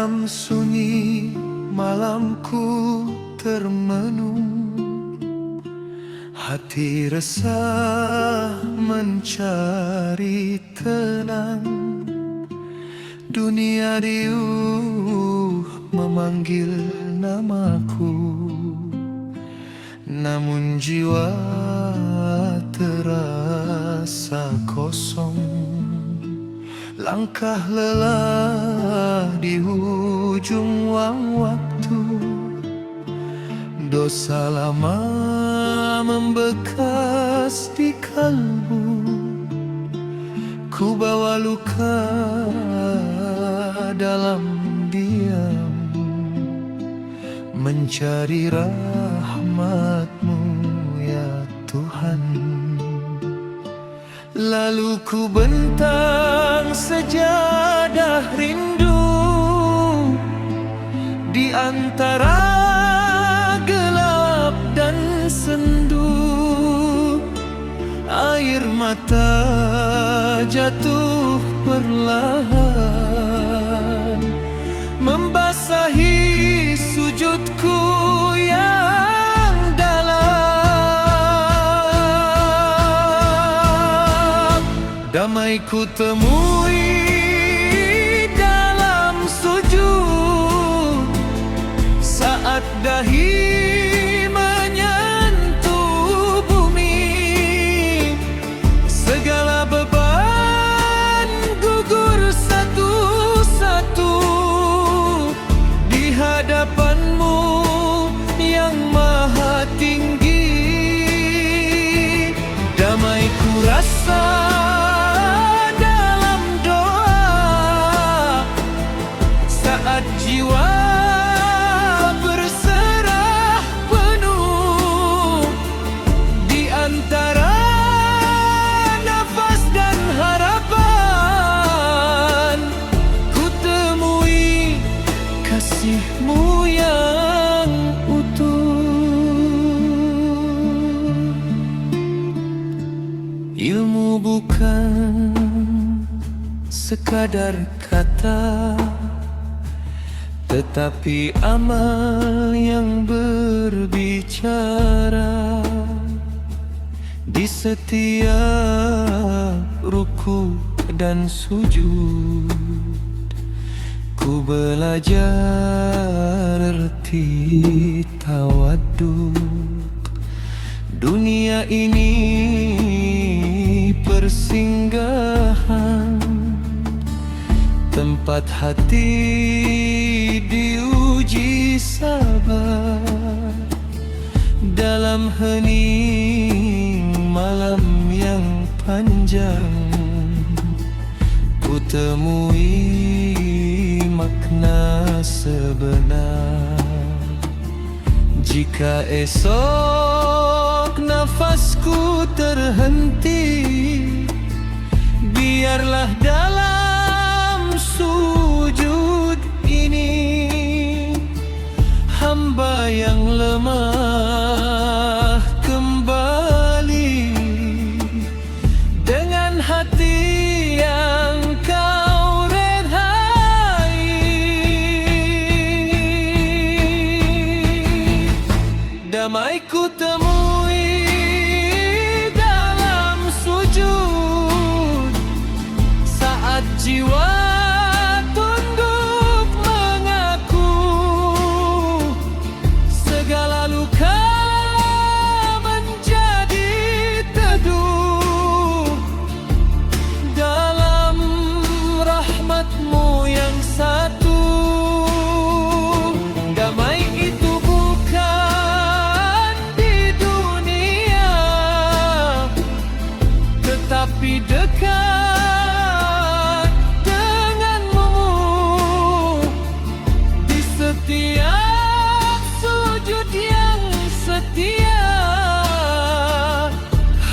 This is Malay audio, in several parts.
Dalam sunyi malamku termenung, hati resah mencari tenang. Dunia riuh memanggil namaku, namun jiwa terasa kosong. Langkah lelah di hujung waktu, dosa lama membekas di kalbu. Ku bawa luka dalam diam, mencari rahmat-Mu ya Tuhan. Lalu ku bentang sejadah rindu di antara gelap dan sendu. Air mata jatuh perlahan, membasahi sujudku yang dalam. Damai ku temui dalam sujud, saat dahi menyentuh bumi. Segala beban gugur satu-satu di hadapan-Mu yang maha tinggi. Damai ku rasa dalam doa, saat jiwa berserah penuh di antara nafas dan harapan. Ku temui kasih-Mu yang utuh. Ilmu bukan sekadar kata, tetapi amal yang berbicara. Di setiap ruku dan sujud, ku belajar erti tawaduk. Dunia ini persinggahan, tempat hati diuji sabar. Dalam hening malam yang panjang, ku temui makna sebenar. Jika esok nafasku terhenti, biarlah dalam sujud ini hamba yang lemah kembali dengan hati yang Kau redai. Damai ku temui dalam sujud, saat jiwa tunduk mengaku. Segala luka menjadi teduh dalam rahmat-Mu yang satu. Damai itu bukan di dunia, tetapi dekat dengan-Mu. Di setiap sujud yang setia,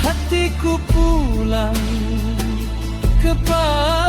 hatiku pulang kepada